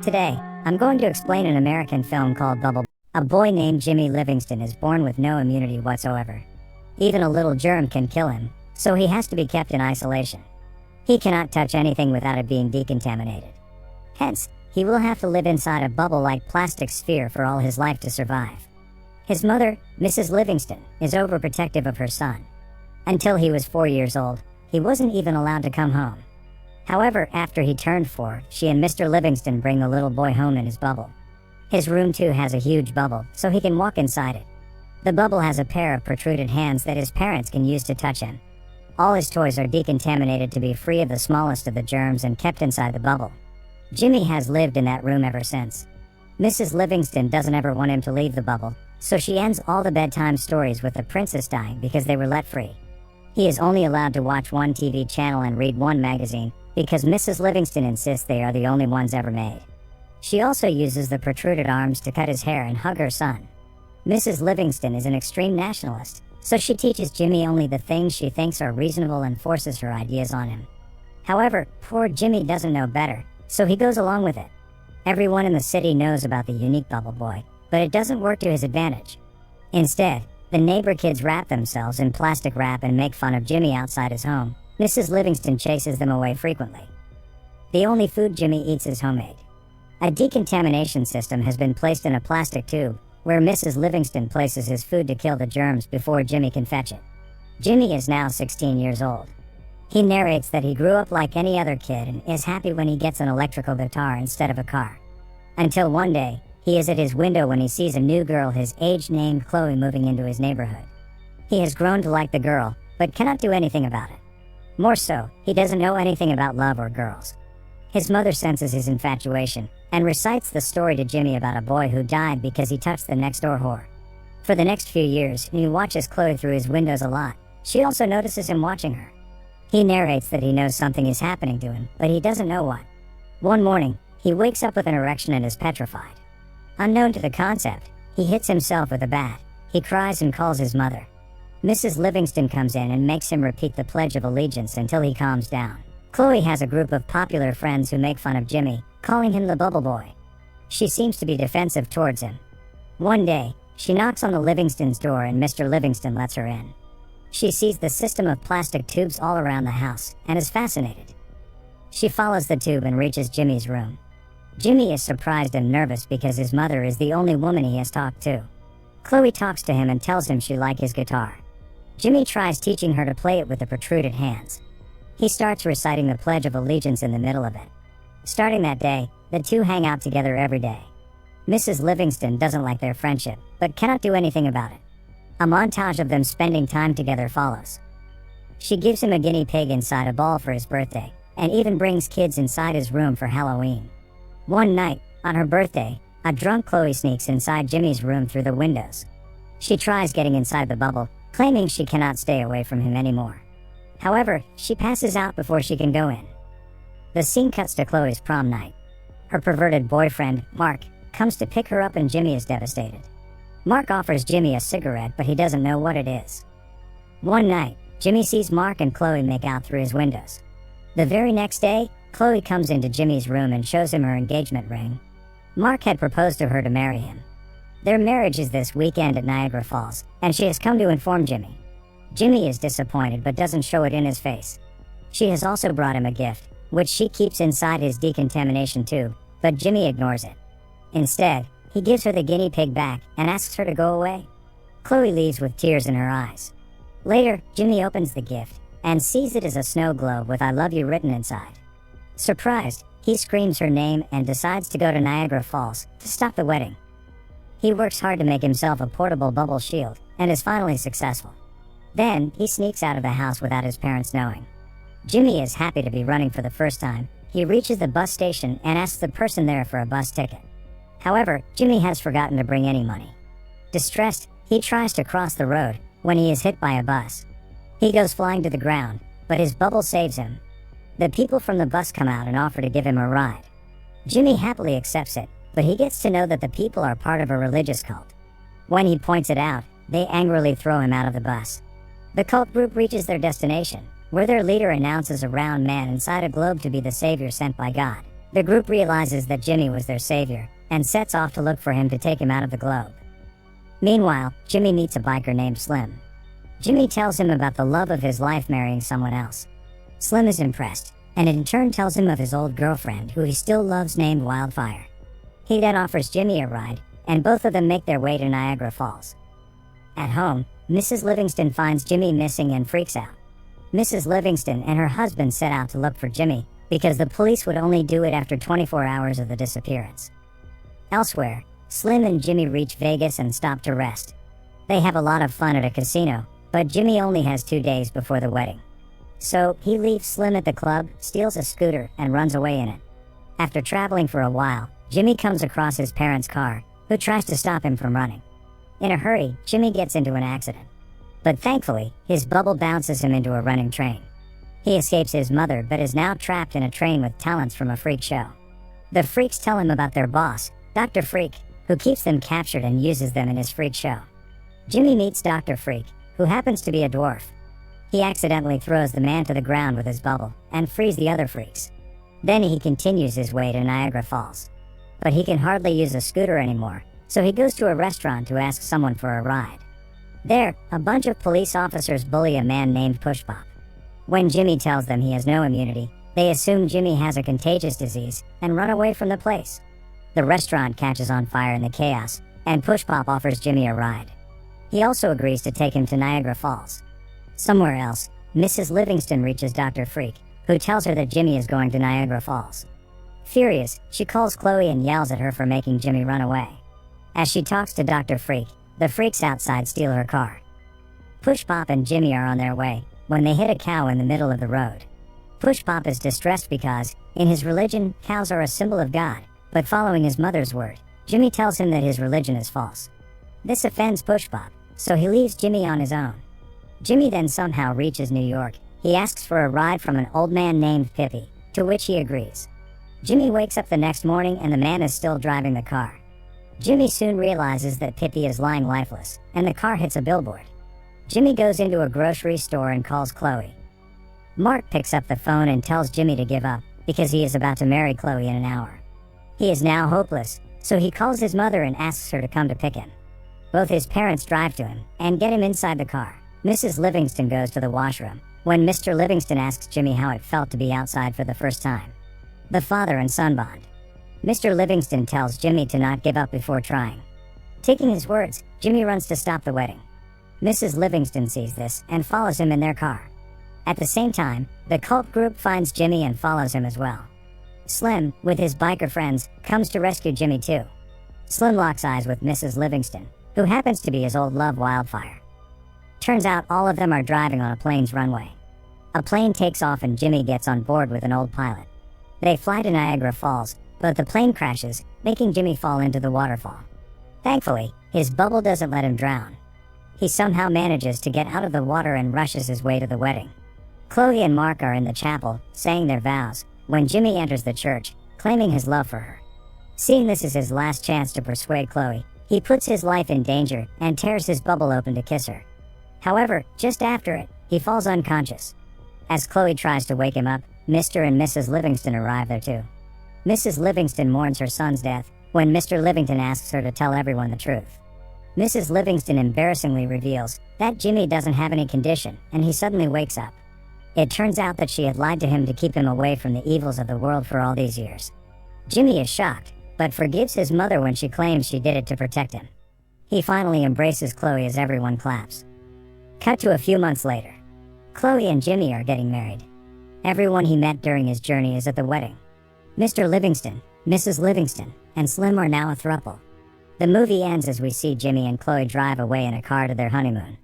Today, I'm going to explain an American film called Bubble. A boy named Jimmy Livingston is born with no immunity whatsoever. Even a little germ can kill him, so he has to be kept in isolation. He cannot touch anything without it being decontaminated. Hence, he will have to live inside a bubble-like plastic sphere for all his life to survive. His mother, Mrs. Livingston, is overprotective of her son. Until he was 4 years old, he wasn't even allowed to come home. However, after he turned 4, she and Mr. Livingston bring the little boy home in his bubble. His room too has a huge bubble, so he can walk inside it. The bubble has a pair of protruded hands that his parents can use to touch him. All his toys are decontaminated to be free of the smallest of the germs and kept inside the bubble. Jimmy has lived in that room ever since. Mrs. Livingston doesn't ever want him to leave the bubble, so she ends all the bedtime stories with the princess dying because they were let free. He is only allowed to watch one TV channel and read one magazine, because Mrs. Livingston insists they are the only ones ever made. She also uses the protruded arms to cut his hair and hug her son. Mrs. Livingston is an extreme nationalist, so she teaches Jimmy only the things she thinks are reasonable and forces her ideas on him. However, poor Jimmy doesn't know better, so he goes along with it. Everyone in the city knows about the unique bubble boy, but it doesn't work to his advantage. Instead, the neighbor kids wrap themselves in plastic wrap and make fun of Jimmy outside his home. Mrs. Livingston chases them away frequently. The only food Jimmy eats is homemade. A decontamination system has been placed in a plastic tube, where Mrs. Livingston places his food to kill the germs before Jimmy can fetch it. Jimmy is now 16 years old. He narrates that he grew up like any other kid and is happy when he gets an electrical guitar instead of a car. Until one day, he is at his window when he sees a new girl his age named Chloe moving into his neighborhood. He has grown to like the girl, but cannot do anything about it. More so, he doesn't know anything about love or girls. His mother senses his infatuation, and recites the story to Jimmy about a boy who died because he touched the next-door whore. For the next few years, he watches Chloe through his windows a lot. She also notices him watching her. He narrates that he knows something is happening to him, but he doesn't know what. One morning, he wakes up with an erection and is petrified. Unknown to the concept, he hits himself with a bat. He cries and calls his mother. Mrs. Livingston comes in and makes him repeat the Pledge of Allegiance until he calms down. Chloe has a group of popular friends who make fun of Jimmy, calling him the Bubble Boy. She seems to be defensive towards him. One day, she knocks on the Livingston's door and Mr. Livingston lets her in. She sees the system of plastic tubes all around the house and is fascinated. She follows the tube and reaches Jimmy's room. Jimmy is surprised and nervous because his mother is the only woman he has talked to. Chloe talks to him and tells him she likes his guitar. Jimmy tries teaching her to play it with the protruded hands. He starts reciting the Pledge of Allegiance in the middle of it. Starting that day, the two hang out together every day. Mrs. Livingston doesn't like their friendship, but cannot do anything about it. A montage of them spending time together follows. She gives him a guinea pig inside a ball for his birthday, and even brings kids inside his room for Halloween. One night, on her birthday, a drunk Chloe sneaks inside Jimmy's room through the windows. She tries getting inside the bubble, claiming she cannot stay away from him anymore. However, she passes out before she can go in. The scene cuts to Chloe's prom night. Her perverted boyfriend, Mark, comes to pick her up and Jimmy is devastated. Mark offers Jimmy a cigarette, but he doesn't know what it is. One night, Jimmy sees Mark and Chloe make out through his windows. The very next day, Chloe comes into Jimmy's room and shows him her engagement ring. Mark had proposed to her to marry him. Their marriage is this weekend at Niagara Falls, and she has come to inform Jimmy. Jimmy is disappointed but doesn't show it in his face. She has also brought him a gift, which she keeps inside his decontamination tube, but Jimmy ignores it. Instead, he gives her the guinea pig back and asks her to go away. Chloe leaves with tears in her eyes. Later, Jimmy opens the gift and sees it as a snow globe with "I love you" written inside. Surprised, he screams her name and decides to go to Niagara Falls to stop the wedding. He works hard to make himself a portable bubble shield and is finally successful. Then, he sneaks out of the house without his parents knowing. Jimmy is happy to be running for the first time. He reaches the bus station and asks the person there for a bus ticket. However, Jimmy has forgotten to bring any money. Distressed, he tries to cross the road when he is hit by a bus. He goes flying to the ground, but his bubble saves him. The people from the bus come out and offer to give him a ride. Jimmy happily accepts it, but he gets to know that the people are part of a religious cult. When he points it out, they angrily throw him out of the bus. The cult group reaches their destination, where their leader announces a round man inside a globe to be the savior sent by God. The group realizes that Jimmy was their savior and sets off to look for him to take him out of the globe. Meanwhile, Jimmy meets a biker named Slim. Jimmy tells him about the love of his life marrying someone else. Slim is impressed, and in turn tells him of his old girlfriend who he still loves named Wildfire. He then offers Jimmy a ride, and both of them make their way to Niagara Falls. At home, Mrs. Livingston finds Jimmy missing and freaks out. Mrs. Livingston and her husband set out to look for Jimmy, because the police would only do it after 24 hours of the disappearance. Elsewhere, Slim and Jimmy reach Vegas and stop to rest. They have a lot of fun at a casino, but Jimmy only has 2 days before the wedding. So, he leaves Slim at the club, steals a scooter, and runs away in it. After traveling for a while, Jimmy comes across his parents' car, who tries to stop him from running. In a hurry, Jimmy gets into an accident. But thankfully, his bubble bounces him into a running train. He escapes his mother but is now trapped in a train with talents from a freak show. The freaks tell him about their boss, Dr. Freak, who keeps them captured and uses them in his freak show. Jimmy meets Dr. Freak, who happens to be a dwarf. He accidentally throws the man to the ground with his bubble and frees the other freaks. Then he continues his way to Niagara Falls. But he can hardly use a scooter anymore, so he goes to a restaurant to ask someone for a ride. There, a bunch of police officers bully a man named Push Pop. When Jimmy tells them he has no immunity, they assume Jimmy has a contagious disease and run away from the place. The restaurant catches on fire in the chaos, and Push Pop offers Jimmy a ride. He also agrees to take him to Niagara Falls. Somewhere else, Mrs. Livingston reaches Dr. Freak, who tells her that Jimmy is going to Niagara Falls. Furious, she calls Chloe and yells at her for making Jimmy run away. As she talks to Dr. Freak, the freaks outside steal her car. Push Pop and Jimmy are on their way when they hit a cow in the middle of the road. Push Pop is distressed because, in his religion, cows are a symbol of God, but following his mother's word, Jimmy tells him that his religion is false. This offends Push Pop, so he leaves Jimmy on his own. Jimmy then somehow reaches New York. He asks for a ride from an old man named Pippi, to which he agrees. Jimmy wakes up the next morning and the man is still driving the car. Jimmy soon realizes that Pippi is lying lifeless, and the car hits a billboard. Jimmy goes into a grocery store and calls Chloe. Mark picks up the phone and tells Jimmy to give up, because he is about to marry Chloe in an hour. He is now hopeless, so he calls his mother and asks her to come to pick him. Both his parents drive to him and get him inside the car. Mrs. Livingston goes to the washroom when Mr. Livingston asks Jimmy how it felt to be outside for the first time. The father and son bond. Mr. Livingston tells Jimmy to not give up before trying. Taking his words, Jimmy runs to stop the wedding. Mrs. Livingston sees this and follows him in their car. At the same time, the cult group finds Jimmy and follows him as well. Slim, with his biker friends, comes to rescue Jimmy too. Slim locks eyes with Mrs. Livingston, who happens to be his old love Wildfire. Turns out all of them are driving on a plane's runway. A plane takes off and Jimmy gets on board with an old pilot. They fly to Niagara Falls, but the plane crashes, making Jimmy fall into the waterfall. Thankfully, his bubble doesn't let him drown. He somehow manages to get out of the water and rushes his way to the wedding. Chloe and Mark are in the chapel, saying their vows, when Jimmy enters the church, claiming his love for her. Seeing this is his last chance to persuade Chloe, he puts his life in danger and tears his bubble open to kiss her. However, just after it, he falls unconscious. As Chloe tries to wake him up, Mr. and Mrs. Livingston arrive there too. Mrs. Livingston mourns her son's death when Mr. Livingston asks her to tell everyone the truth. Mrs. Livingston embarrassingly reveals that Jimmy doesn't have any condition, and he suddenly wakes up. It turns out that she had lied to him to keep him away from the evils of the world for all these years. Jimmy is shocked, but forgives his mother when she claims she did it to protect him. He finally embraces Chloe as everyone claps. Cut to a few months later. Chloe and Jimmy are getting married. Everyone he met during his journey is at the wedding. Mr. Livingston, Mrs. Livingston, and Slim are now a throuple. The movie ends as we see Jimmy and Chloe drive away in a car to their honeymoon.